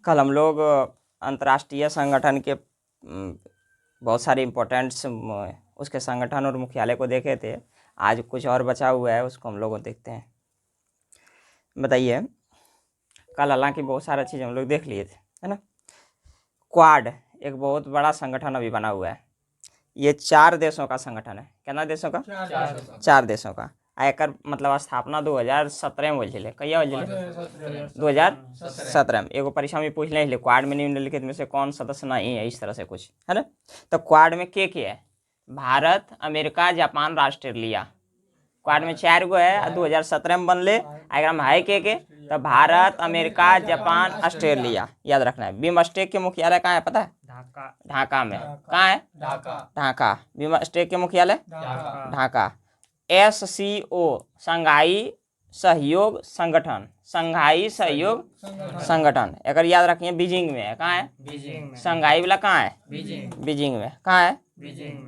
कल हम लोग अंतर्राष्ट्रीय संगठन के बहुत सारे इम्पोर्टेंट्स उसके संगठन और मुख्यालय को देखे थे। आज कुछ और बचा हुआ है, उसको हम लोग देखते हैं। बताइए, कल हालांकि बहुत सारा चीज़ हम लोग देख लिए थे, है ना। क्वाड एक बहुत बड़ा संगठन अभी बना हुआ है। ये 4 देशों का संगठन है। कितना देशों का? 4 देशों का। एकर मतलब स्थापना 2017 में हुई थी। कहिया हुई? 2017 में। एगो परीक्षा में पूछ ले क्वाड में निम्नलिखित में से कौन सदस्य नहीं है, इस तरह से कुछ है ना। तो क्वाड में के है? Bharat, America, Japan, Australia. Quad में 4 गो है। 2017 में बनले। अगर हम है के तो भारत, अमेरिका, जापान, ऑस्ट्रेलिया याद रखना है। बिमस्टेक के मुख्यालय कहाँ है पता है? ढाका में। कहाँ है? ढाका। बिमस्टेक के मुख्यालय ढाका। SCO संघाई सहयोग संगठन। संघाई सहयोग संगठन एक याद रखिए, बीजिंग में है। कहाँ है? संघाई वाला कहाँ है? बीजिंग में। कहाँ है?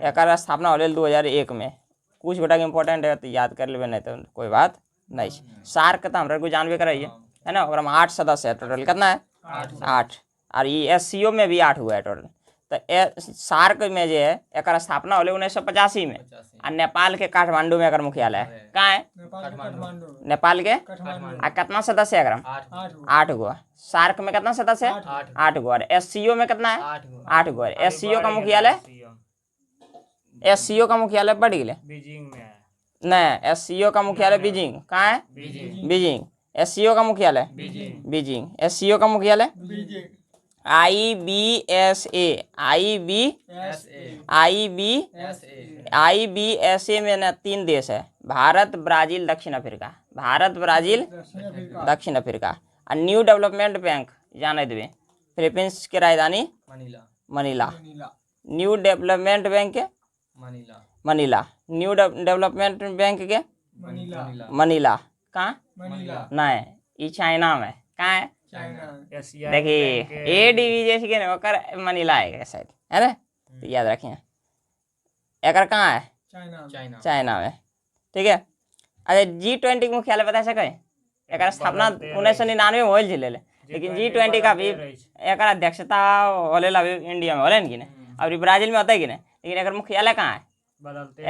एक स्थापना होले 2001 में। कुछ गोटा के इम्पोर्टेंट है तो याद कर लेवे, नहीं तो कोई बात नहीं। सार्क तो हमारे को जानबे कराइए, है ना। और 8 सदस्य है टोटल। कितना है? 8। और ये SCO में भी 8 हुआ है टोटल। तो सार्क में जो है एक स्थापना होले 1985 में। और नेपाल के काठमांडू में अगर मुख्यालय है। कहाँ है? नेपाल के। कितना सदस्य है अगर? 8 गो। सार्क में कितना सदस्य है? 8 गो। और SCO में कितना है? 8 गो। SCO का मुख्यालय SCO का मुख्यालय बढ़ गए बीजिंग में है। नहीं, SCO का मुख्यालय बीजिंग। कहाँ है? बीजिंग। SCO का मुख्यालय बीजिंग। SCO का मुख्यालय IBSA में ना 3 देश है। भारत, ब्राजील, दक्षिण अफ्रीका। भारत, ब्राजील, दक्षिण अफ्रीका। और न्यू डेवलपमेंट बैंक जाने देवे। फिलीपींस की राजधानी मनीला। न्यू डेवलपमेंट बैंक के मनीला। न्यू डेवलपमेंट बैंक के मनीला। कहाँ? नहीं, ये चाइना में। कहाँ है? देखिए ADB जैसे मनीला है शायद, है ना। तो याद रखिए। एक कहाँ है? चाइना में। ठीक है। अरे G20 के मुख्यालय बता सके? एक स्थापना 1999 में होल झेले, लेकिन G20 का भी एक अध्यक्षता होले अभी इंडिया में होले कि अभी ब्राजील में होता है कि नहीं। लेकिन एक मुख्यालय कहाँ है?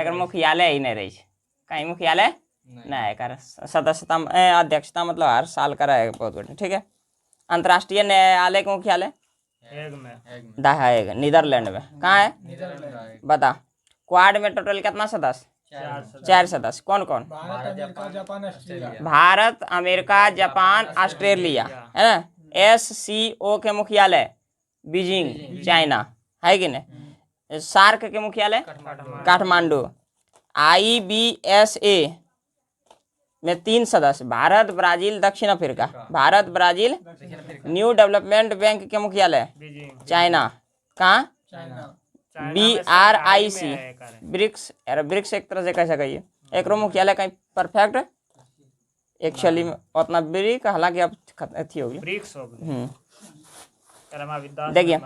एक मुख्यालय ही नहीं रही। कहीं मुख्यालय नहीं। एक सदस्यता अध्यक्षता मतलब हर साल करा है, बहुत बढ़िया। ठीक है। अंतर्राष्ट्रीय न्यायालय का मुख्यालय हेग, नीदरलैंड में। कहाँ है? बता। क्वाड में टोटल कितना सदस्य? 4 सदस्य। कौन कौन? भारत, अमेरिका, जापान, ऑस्ट्रेलिया, है ना। SCO के मुख्यालय बीजिंग, चाइना, है कि नहीं। सार्क के मुख्यालय काठमांडू। IBSA में 3 सदस्य, भारत, ब्राजील, दक्षिण Africa. Bharat, Brazil. New development bank के मुख्यालय चाइना। कहाँ? BRIC BRICS. ब्रिक्स एक तरह से कैसे कहिए, एक मुख्यालय कहीं परफेक्ट एक्चुअली में उतना ब्रिक, हालांकि अब अथी होगी। देखिए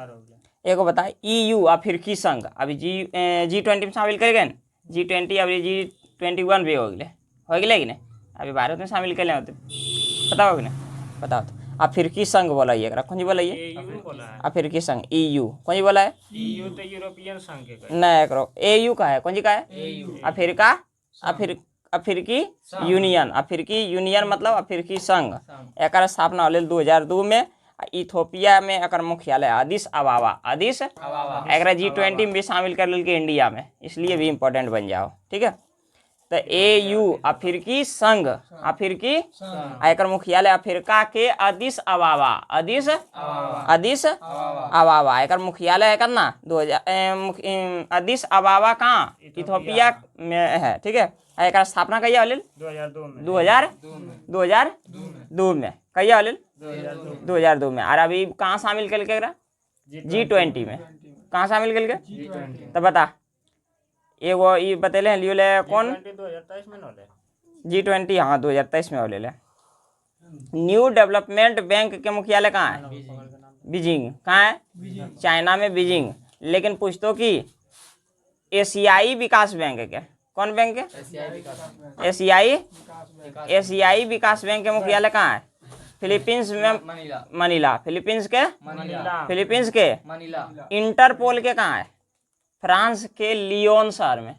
एक बता, EU अफ्रीकी संघ अभी G20 में शामिल कर गए। G20 अभी G21 भी हो गए कि नहीं। अभी भारत में शामिल कर ले, बताओ कि नहीं। बताओ तो। अफ्रीकी संघ बोला ये, कौन जी बोला ये? अफ्रीकी संघ EU। कौन जी बोला है? EU तो यूरोपियन संघ के नहीं करो। AU का है। कौन जी का है? अफ्रीका अफ्रीकी यूनियन। अफ्रीकी यूनियन मतलब अफ्रीकी संघ। एक स्थापना होले 2002 में। इथोपिया में एक मुख्यालय अदिस अबाबा। अदिस एक G20 में भी शामिल कर लेके इंडिया में, इसलिए भी इम्पोर्टेंट बन जाओ। ठीक है। तो AU अफ्रीकी संघ, अफ्रीकी एक मुख्यालय अफ्रीका के अदिस अबाबा। अदिस अबाबा एक मुख्यालय है करना 2000। अदिस अबाबा कहाँ? इथोपिया में है। ठीक है। एक स्थापना कहिया होले? 2002 में। कहिया होले? 2002 में। और अभी कहाँ शामिल कर के? G20 में। कहाँ शामिल कर के? तो बता। एगो ये बतेले लियोले कौन? 2023 में होले G20। हाँ 2023 में होले। न्यू डेवलपमेंट बैंक के मुख्यालय कहाँ है? बीजिंग। कहाँ है? चाइना में बीजिंग। लेकिन पूछतो कि एशियाई विकास बैंक के कौन बैंक है? एशियाई विकास बैंक के मुख्यालय कहाँ है? फिलीपींस में मनीला, फिलीपींस के मनीला। इंटरपोल के कहाँ है? फ्रांस के लियोन शहर में।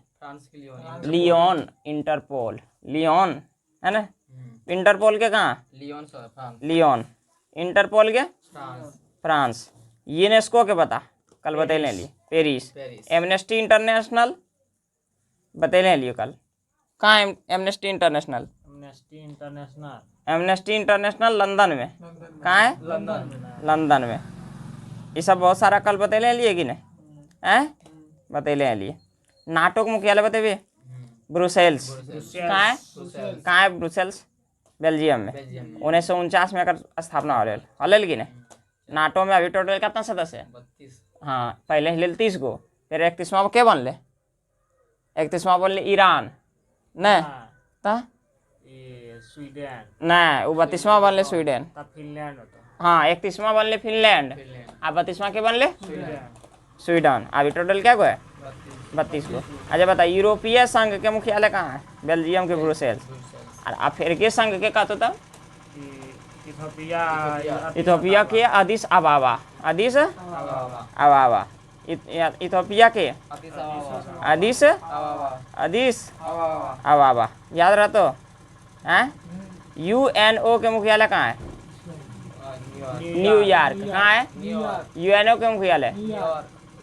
लियोन, इंटरपोल लियोन है ना। इंटरपोल के कहाँ? लियोन। इंटरपोल के फ्रांस। यूनेस्को के बता, कल बतैले लिए पेरिस। एमनेस्टी इंटरनेशनल बतैले लिए कल, कहाँ है amnesty international? Amnesty international London में। कहाँ है? लंदन में। ये सब बहुत सारा कल बतैले लिए कि नहीं हैं? बतैले लिए। नाटो के मुख्यालय बतेबे? ब्रुसेल्स। कहाँ है? कहाँ है ब्रुसेल्स? बेल्जियम में। 1949 में एकर स्थापना होल कि नहीं। नाटो में अभी टोटल कितना सदस्य है? हाँ, पहले ही 30 गो, फिर 31वां के बनले? 31वां बनले ईरान नहीं ता स्वीडन नहीं, वो 32वां बनले स्वीडन। फिनलैंड हाँ, 31वां बनले फिनलैंड, आ 32वां के बनले स्वीडन। अभी टोटल क्या गो है? 32 गो। अच्छा बता, यूरोपीय संघ के मुख्यालय कहाँ है? बेल्जियम के ब्रुसेल्स। और अफ्रीकी संघ के का तो तब इथोपिया के अदिस अबाबा। अदिस अबाबा। इथोपिया के अदिस अबाबा। याद रहा तो हैं। यूएनओ के मुख्यालय कहाँ है? न्यूयॉर्क। कहाँ है यूएनओ के मुख्यालय?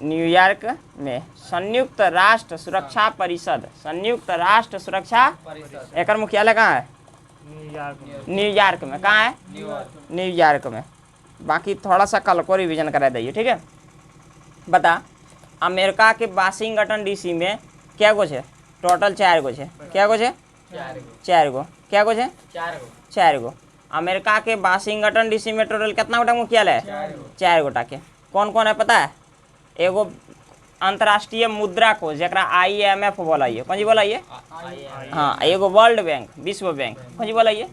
न्यूयॉर्क में। संयुक्त राष्ट्र सुरक्षा परिषद, संयुक्त राष्ट्र सुरक्षा एकर मुख्यालय कहाँ है? न्यूयॉर्क में। कहाँ है? न्यूयॉर्क में। बाकी थोड़ा सा कल को रिवीजन करा दीजिए, ठीक है। बता, अमेरिका के वाशिंगटन डीसी में क्या कुछ है? टोटल 4 गो है। क्या कुछ है? 4 गो। क्या कुछ है? 4 गो। अमेरिका के वाशिंगटन डीसी में टोटल कितना गोटा मुख्यालय है? 4 गोटा के। कौन कौन है पता है? एगो अंतर्राष्ट्रीय मुद्रा कोष जरा IMF बोलाइए, कौन जी बोलाइए? हाँ, एगो वर्ल्ड बैंक, विश्व बैंक, कौन जी बोलाइए?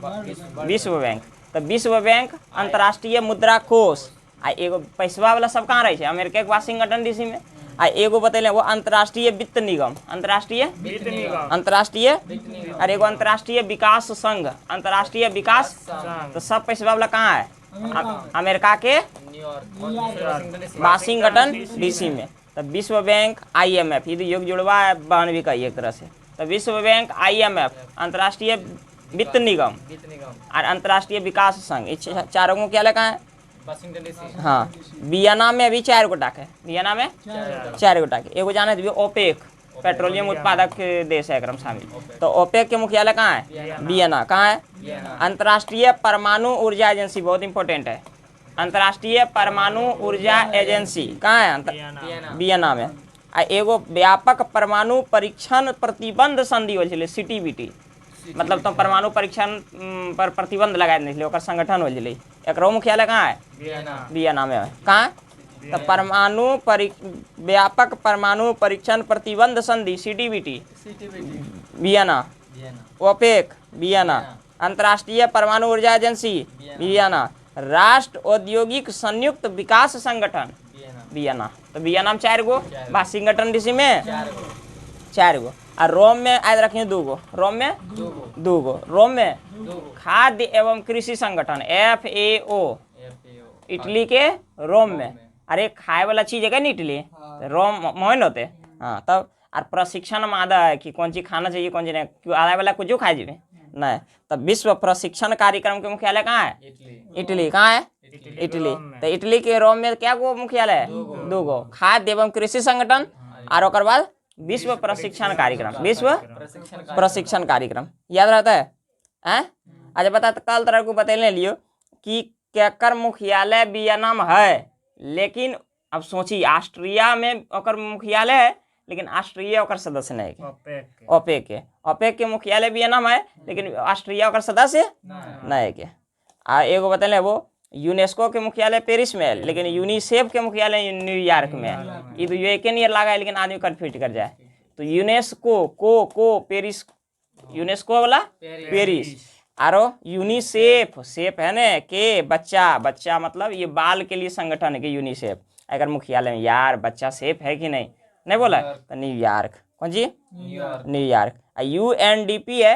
विश्व बैंक। तो विश्व बैंक, अंतर्राष्ट्रीय मुद्रा कोष, आ एगो पैसवा वाला सब कहाँ रहे छै? अमेरिका के वाशिंगटन डीसी में। आ एगो बतैले वो अंतर्राष्ट्रीय वित्त निगम, अंतर्राष्ट्रीय और एगो अंतर्राष्ट्रीय विकास संघ, अंतर्राष्ट्रीय विकास। तो सब पैसवा वाला कहाँ है? अमेरिका के वाशिंगटन डीसी में। तो विश्व बैंक, IMF, ये योग जुड़वा बहन भी कही एक तरह से। तो विश्व बैंक, IMF, अंतर्राष्ट्रीय वित्त निगम और अंतर्राष्ट्रीय विकास संघ, ये चारों को क्या लगा है? हाँ, वियना में अभी 4 गोटा है। वियना में 4 गोटा के। एगो जाने दिए ओपेक, पेट्रोलियम उत्पादक देश है एकदम शामिल। तो ओपेक के मुख्यालय कहाँ है? वियना। कहाँ है? अंतर्राष्ट्रीय परमाणु ऊर्जा एजेंसी, बहुत इंपॉर्टेंट है। अंतर्राष्ट्रीय परमाणु ऊर्जा एजेंसी कहाँ है? वियना में। आ एगो व्यापक परमाणु परीक्षण प्रतिबंध संधि होल छलै, CTBT, मतलब तो परमाणु परीक्षण पर प्रतिबंध लगा देने ओकर संगठन होल छलै। एकरो मुख्यालय कहाँ है? वियना में। कहाँ? तो व्यापक परमाणु परीक्षण प्रतिबंध संधि CTBT वियना। OPEC Vienna. अंतर्राष्ट्रीय परमाणु ऊर्जा एजेंसी वियना। राष्ट्र औद्योगिक संयुक्त विकास संगठन वियना। तो वियना में 4 गो, वाशिंगटन डीसी में 4 गो, और रोम में याद रखिए 2 गो। रोम में 2 गो। रोम में खाद्य एवं कृषि संगठन FAO, इटली के रोम में। अरे खाए वाला चीज है क्या नहीं इटली? रोम मोहन होते। हाँ, तब और प्रशिक्षण मादा है कि कौन चीज खाना चाहिए कौन चीज नहीं, आने वाला कुछ खाए जीवे नहीं। तब विश्व प्रशिक्षण कार्यक्रम के मुख्यालय कहाँ है? इटली। कहाँ है? इटली। तो इटली के रोम में क्या गो मुख्यालय है? 2 गो। खाद्य एवं कृषि संगठन और ओकर बाद विश्व प्रशिक्षण कार्यक्रम, विश्व प्रशिक्षण कार्यक्रम। याद रहता है? अच्छा बता, तो कल तरह को बतैले लियो कि केकर मुख्यालय वियना में है, लेकिन अब सोची ऑस्ट्रिया में ओकर मुख्यालय है, लेकिन ऑस्ट्रिया ओकर सदस्य नहीं है। ओपेक के मुख्यालय वियना में है, लेकिन ऑस्ट्रिया ओकर सदस्य नहीं है। आ एगो बतैले वो यूनेस्को के मुख्यालय पेरिस में है, लेकिन यूनिसेफ के मुख्यालय न्यूयॉर्क में है। ये तो एक ही नियर लगा है, लेकिन आदमी कन्फ्यूज कर जाए। तो यूनेस्को को पेरिस, यूनेस्को वाला पेरिस, आरो यूनिसेफ, सेफ है ना के बच्चा मतलब ये बाल के लिए संगठन है कि यूनिसेफ। अगर मुख्यालय में यार बच्चा सेफ है कि नहीं बोला? तो न्यूयॉर्क। कौन जी? न्यूयॉर्क। UNDP है,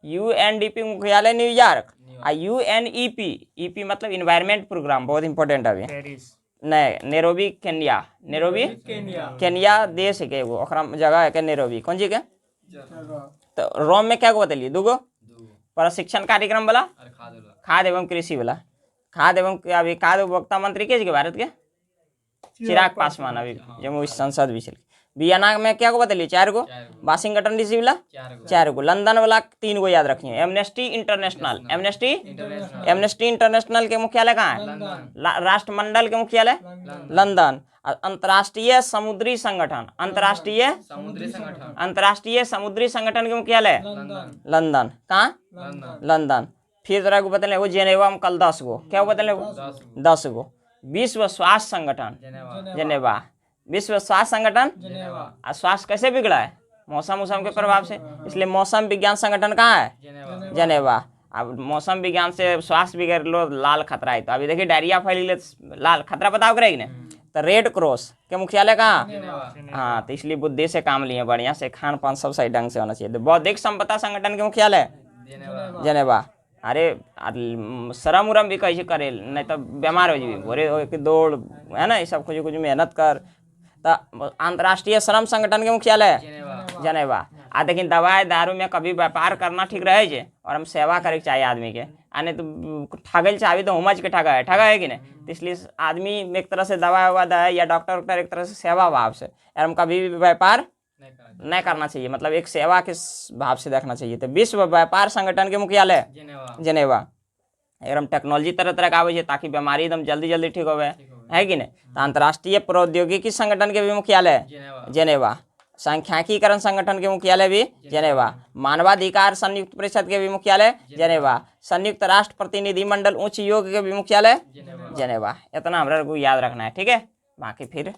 UNDP मुख्यालय न्यूयॉर्क, UNEP, EP मतलब इन्वायरमेंट प्रोग्राम, बहुत इंपॉर्टेंट है अभी। पेरिस। नहीं, नैरोबी केन्या, नैरोबी केन्या देश है के एगो, ओकरा में जगह है के नैरोबी, कौन चीज के? तो रोम में क्या को बतलिए? दूगो प्रशिक्षण कार्यक्रम वाला, खाद्य एवं कृषि वाला। खाद्य एवं अभी खाद्य उपभोक्ता मंत्री के भारत के? चिराग पासवान, अभी जम्मू संसद भी चल। वियना में क्या को बतलिए? 4 गो। वाशिंगटन DC वाला 4 गो। लंदन वाला 3 गो याद रखिए। एमनेस्टी इंटरनेशनल, एमनेस्टी इंटरनेशनल के मुख्यालय कहाँ है? राष्ट्रमंडल के मुख्यालय लंदन। अंतर्राष्ट्रीय समुद्री संगठन, अंतर्राष्ट्रीय समुद्री संगठन के मुख्यालय लंदन। कहाँ? लंदन। फिर तरह को बतले वो जेनेवा में कल 10 गो। क्या बतले वो? 10 गो। विश्व स्वास्थ्य संगठन जेनेवा, विश्व स्वास्थ्य संगठन। स्वास्थ्य कैसे बिगड़ा है? मौसम के प्रभाव से, इसलिए मौसम विज्ञान संगठन कहाँ है? जेनेवा। अब मौसम विज्ञान से स्वास्थ्य बिगड़ लो, लाल खतरा है। तो अभी देखिए डायरिया फैल, लाल खतरा बताओ करेगी ना। तो रेड क्रॉस के मुख्यालय कहाँ? हाँ, तो इसलिए बुद्धि से काम लिए, बढ़िया से खान पान सब सही ढंग से होना चाहिए। तो बौद्धिक संपदा संगठन के मुख्यालय जेनेवा। अरे शरम उरम भी कैसे करे, नहीं तो बीमार हो जाए, भोरे हो के दौड़ है ना, ये सब कुछ मेहनत कर। तो अंतर्राष्ट्रीय श्रम संगठन के मुख्यालय जेनेवा। आ देखिए दवाई दारू में कभी व्यापार करना ठीक रहे जे, और हम सेवा करे के चाहिए आदमी के, आने तो ठगल चाहे तो हुमच के ठगा है कि नहीं। तो इसलिए आदमी एक तरह से दवा ववा दे या डॉक्टर एक तरह से सेवा भाव से, और हम कभी भी व्यापार नहीं करना चाहिए, मतलब एक सेवा के भाव से देखना चाहिए। तो विश्व व्यापार संगठन के मुख्यालय जेनेवा। एकदम टेक्नोलॉजी तरह तरह का आवे छै ताकि बीमारी एकदम जल्दी ठीक होवे, है कि नहीं। तो अंतर्राष्ट्रीय प्रौद्योगिकी संगठन के भी मुख्यालय जेनेवा। सांख्यिकीकरण संगठन के मुख्यालय भी जेनेवा। मानवाधिकार संयुक्त परिषद के भी मुख्यालय जेनेवा। संयुक्त राष्ट्र प्रतिनिधि मंडल उच्च योग के भी मुख्यालय जेनेवा। इतना हमरा को याद रखना है, ठीक है। बाकी फिर